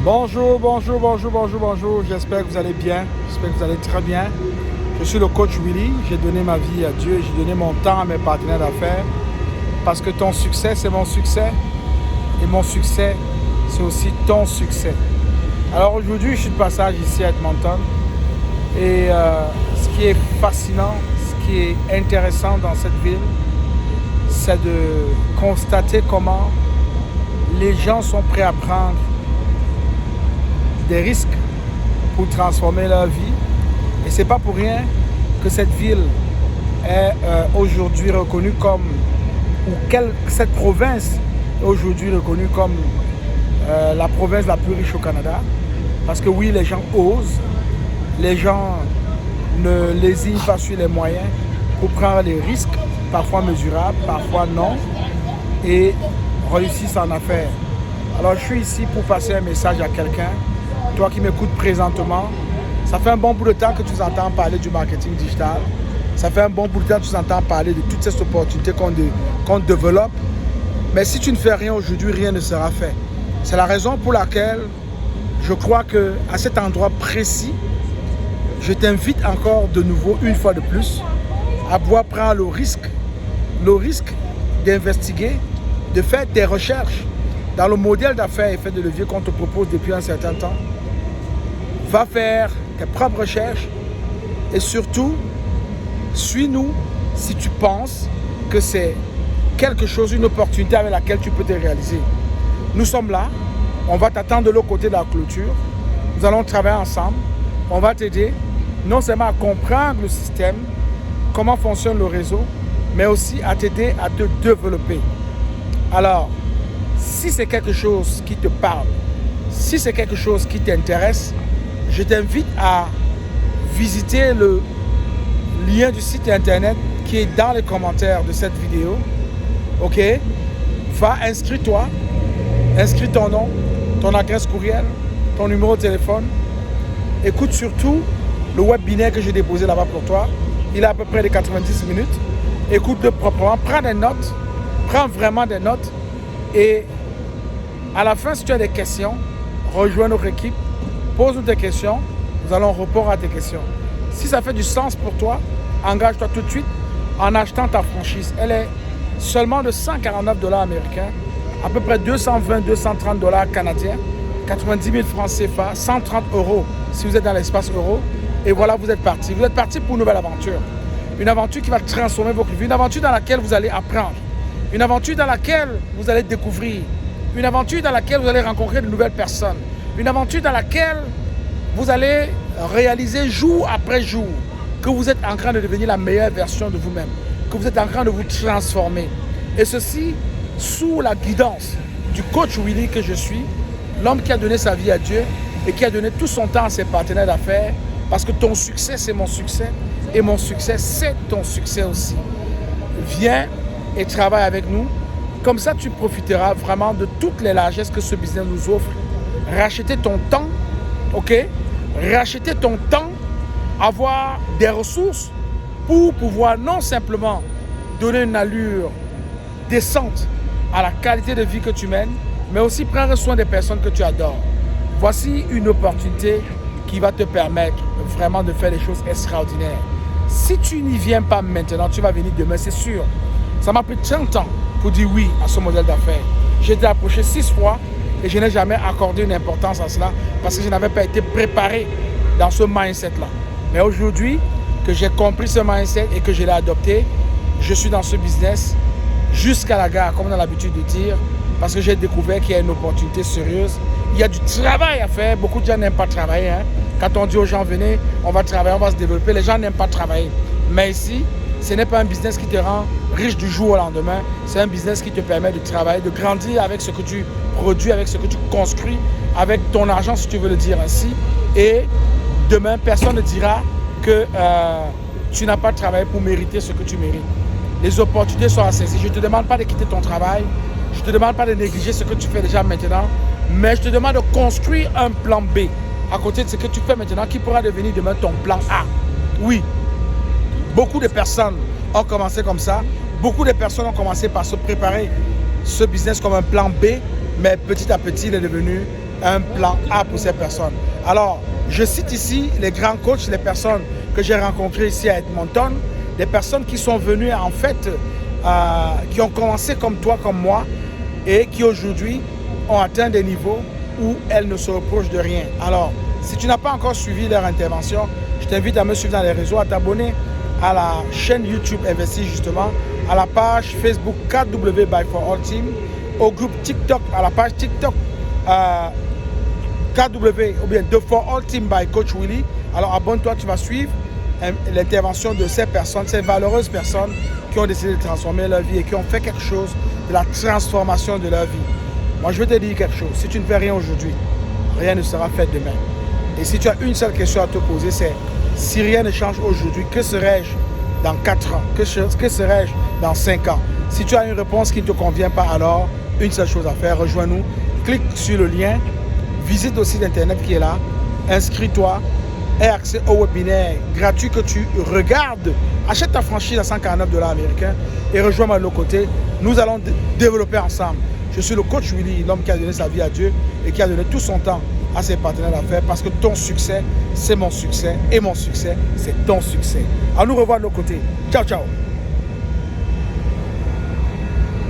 Bonjour, bonjour, bonjour, bonjour, bonjour. J'espère que vous allez bien. J'espère que vous allez très bien. Je suis le coach Willy. J'ai donné ma vie à Dieu. J'ai donné mon temps à mes partenaires d'affaires. Parce que ton succès, c'est mon succès. Et mon succès, c'est aussi ton succès. Alors aujourd'hui, je suis de passage ici à Edmonton. Et ce qui est fascinant, ce qui est intéressant dans cette ville, c'est de constater comment les gens sont prêts à prendre des risques pour transformer leur vie. Et ce n'est pas pour rien que cette ville est aujourd'hui reconnue comme, cette province est aujourd'hui reconnue comme la province la plus riche au Canada. Parce que oui, les gens osent, les gens ne lésinent pas sur les moyens pour prendre des risques, parfois mesurables, parfois non, et réussissent en affaires. Alors je suis ici pour passer un message à quelqu'un. Toi qui m'écoutes présentement, ça fait un bon bout de temps que tu entends parler du marketing digital. Ça fait un bon bout de temps que tu entends parler de toutes ces opportunités qu'on développe. Mais si tu ne fais rien aujourd'hui, rien ne sera fait. C'est la raison pour laquelle je crois qu'à cet endroit précis, je t'invite encore de nouveau, une fois de plus, à pouvoir prendre le risque d'investiguer, de faire des recherches dans le modèle d'affaires et effet de levier qu'on te propose depuis un certain temps. Va faire tes propres recherches et surtout, suis-nous si tu penses que c'est quelque chose, une opportunité avec laquelle tu peux te réaliser. Nous sommes là, on va t'attendre de l'autre côté de la clôture, nous allons travailler ensemble, on va t'aider non seulement à comprendre le système, comment fonctionne le réseau, mais aussi à t'aider à te développer. Alors, si c'est quelque chose qui te parle, si c'est quelque chose qui t'intéresse, je t'invite à visiter le lien du site internet qui est dans les commentaires de cette vidéo. Ok? Va, inscris-toi, inscris ton nom, ton adresse courriel, ton numéro de téléphone. Écoute surtout le webinaire que j'ai déposé là-bas pour toi. Il a à peu près de 90 minutes. Écoute-le proprement, prends des notes, prends vraiment des notes. Et à la fin, si tu as des questions, rejoins notre équipe, pose-nous tes questions, nous allons répondre à tes questions. Si ça fait du sens pour toi, engage-toi tout de suite en achetant ta franchise. Elle est seulement de 149 $ américains, à peu près 220-230 $ canadiens, 90 000 francs CFA, 130 € si vous êtes dans l'espace euro. Et voilà, vous êtes parti. Vous êtes parti pour une nouvelle aventure. Une aventure qui va transformer votre vie. Une aventure dans laquelle vous allez apprendre. Une aventure dans laquelle vous allez découvrir. Une aventure dans laquelle vous allez rencontrer de nouvelles personnes. Une aventure dans laquelle vous allez réaliser jour après jour que vous êtes en train de devenir la meilleure version de vous-même, que vous êtes en train de vous transformer. Et ceci sous la guidance du coach Willy que je suis, l'homme qui a donné sa vie à Dieu et qui a donné tout son temps à ses partenaires d'affaires, parce que ton succès, c'est mon succès et mon succès, c'est ton succès aussi. Viens et travaille avec nous. Comme ça, tu profiteras vraiment de toutes les largesses que ce business nous offre. Racheter ton temps, ok? Racheter ton temps, avoir des ressources pour pouvoir non simplement donner une allure décente à la qualité de vie que tu mènes, mais aussi prendre soin des personnes que tu adores. Voici une opportunité qui va te permettre vraiment de faire des choses extraordinaires. Si tu n'y viens pas maintenant, tu vas venir demain, c'est sûr. Ça m'a pris 30 ans pour dire oui à ce modèle d'affaires. J'ai été approché 6 fois et je n'ai jamais accordé une importance à cela parce que je n'avais pas été préparé dans ce mindset-là. Mais aujourd'hui, que j'ai compris ce mindset et que je l'ai adopté, je suis dans ce business jusqu'à la gare, comme on a l'habitude de dire, parce que j'ai découvert qu'il y a une opportunité sérieuse. Il y a du travail à faire. Beaucoup de gens n'aiment pas travailler. Quand on dit aux gens, venez, on va travailler, on va se développer, les gens n'aiment pas travailler. Mais ici, ce n'est pas un business qui te rend riche du jour au lendemain. C'est un business qui te permet de travailler, de grandir avec ce que tu produis, avec ce que tu construis, avec ton argent, si tu veux le dire ainsi. Et demain, personne ne dira que tu n'as pas travaillé pour mériter ce que tu mérites. Les opportunités sont à saisir. Je ne te demande pas de quitter ton travail. Je ne te demande pas de négliger ce que tu fais déjà maintenant. Mais je te demande de construire un plan B à côté de ce que tu fais maintenant qui pourra devenir demain ton plan A. Oui, beaucoup de personnes ont commencé comme ça. Beaucoup de personnes ont commencé par se préparer ce business comme un plan B, mais petit à petit, il est devenu un plan A pour ces personnes. Alors, je cite ici les grands coachs, les personnes que j'ai rencontrées ici à Edmonton, des personnes qui sont venues en fait, qui ont commencé comme toi, comme moi, et qui aujourd'hui ont atteint des niveaux où elles ne se reprochent de rien. Alors, si tu n'as pas encore suivi leur intervention, je t'invite à me suivre dans les réseaux, à t'abonner à la chaîne YouTube Investis justement, à la page Facebook KW by For All Team, au groupe TikTok, à la page TikTok KW ou bien The For All Team by Coach Willie. Alors abonne-toi, tu vas suivre l'intervention de ces personnes, ces valeureuses personnes qui ont décidé de transformer leur vie et qui ont fait quelque chose de la transformation de leur vie. Moi, je vais te dire quelque chose. Si tu ne fais rien aujourd'hui, rien ne sera fait demain. Et si tu as une seule question à te poser, c'est si rien ne change aujourd'hui, que serais-je dans 4 ans? Que serais-je dans 5 ans? Si tu as une réponse qui ne te convient pas, alors une seule chose à faire, rejoins-nous, clique sur le lien, visite le site internet qui est là, inscris-toi, aie accès au webinaire gratuit que tu regardes, achète ta franchise à 149 $ américains et rejoins-moi de l'autre côté. Nous allons développer ensemble. Je suis le coach Willie, l'homme qui a donné sa vie à Dieu et qui a donné tout son temps à ses partenaires d'affaires parce que ton succès, c'est mon succès et mon succès, c'est ton succès. À nous revoir de l'autre côté. Ciao, ciao.